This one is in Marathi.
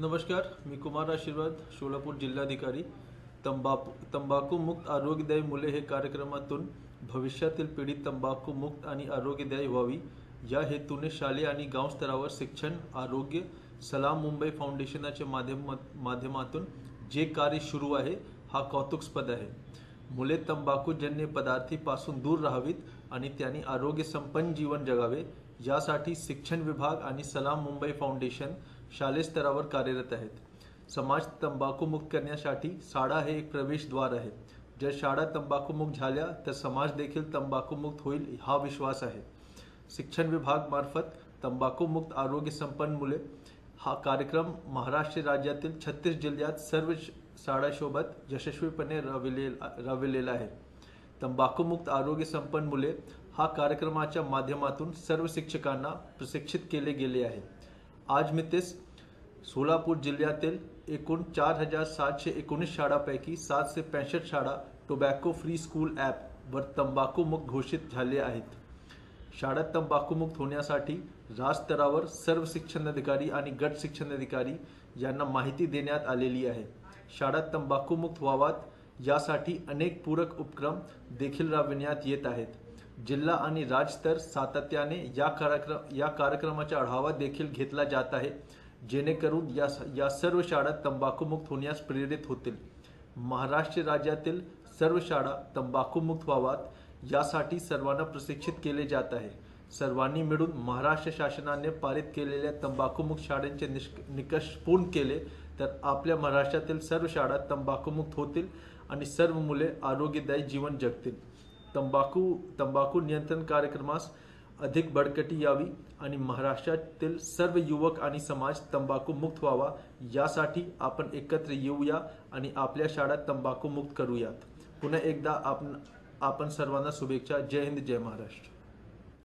नमस्कार, मी कुमार आशीर्वाद, सोलापूर जिल्हाधिकारी. तंबाखू मुक्त आरोग्यदायी मुले हे कार्यक्रमातून भविष्यातील पिढी तंबाखू मुक्त आणि आरोग्यदायी व्हावी या हेतूने शालेय आणि गाव स्तरावर शिक्षण आरोग्य सलाम मुंबई फाउंडेशनच्या माध्यमातून जे कार्य सुरू आहे हा कौतुकास्पद आहे. मुले तंबाखूजन्य पदार्थांपासून दूर राहावीत आणि त्यांनी आरोग्य संपन्न जीवन जगावे यासाठी शिक्षण विभाग आणि सलाम मुंबई फाउंडेशन शालेय स्तरावर कार्यरत आहेत. समाज तंबाखू मुक्त करण्यासाठी शाळा हे एक प्रवेशद्वार आहे. जर शाळा तंबाखू मुक्त झाल्या तर समाज देखील तंबाखू मुक्त होईल हा विश्वास आहे. शिक्षण विभाग मार्फत तंबाखू मुक्त आरोग्य संपन्न मुले हा कार्यक्रम महाराष्ट्र राज्यातील 36 जिल्ह्यात सर्व शाळांसोबत यशस्वीपणे राबविलेला आहे. तंबाखू मुक्त आरोग्य संपन्न मुले हा कार्यक्रमाच्या माध्यमातून सर्व शिक्षकांना प्रशिक्षित केले गेले आहे. आज मितीस सोलापूर जिल्ह्यातील एकूण 4719 शाळांपैकी 765 शाळा टोबॅको फ्री स्कूल ॲप वर तंबाखू मुक्त घोषित झाले आहेत. शाळा तंबाखू मुक्त होण्यासाठी राज्यस्तरावर सर्व शिक्षणाधिकारी आणि गट शिक्षणाधिकारी यांना माहिती देण्यात आलेली आहे. शाळा तंबाखू मुक्त व्हाव्यात यासाठी अनेक पूरक उपक्रम देखील राबविण्यात येत आहेत. जिल्हा आणि राज्यस्तर सातत्याने या कार्यक्रमाचा आढावा देखील घेतला जात आहे, जेणेकरून या सर्व शाळा तंबाखू मुक्त होण्यास प्रेरित होतील. महाराष्ट्र राज्यातील सर्व शाळा तंबाखू मुक्त व्हाव्यात यासाठी सर्वांना प्रशिक्षित केले जात आहे. सर्वांनी मिळून महाराष्ट्र शासनाने पारित केलेल्या तंबाखू मुक्त शाळांचे निकष पूर्ण केले तर आपल्या महाराष्ट्रातील सर्व शाळा तंबाखू मुक्त होतील आणि सर्व मुले आरोग्यदायी जीवन जगतील. तंबाखू नियंत्रण कार्यक्रमास अधिक बळकटी यावी आणि महाराष्ट्रातील सर्व युवक आणि समाज तंबाखू मुक्त व्हावा यासाठी आपण एकत्र येऊया आणि आपल्या शाळा तंबाखू मुक्त करूयात. पुन्हा एकदा आपण सर्वांना शुभेच्छा. जय हिंद, जय महाराष्ट्र.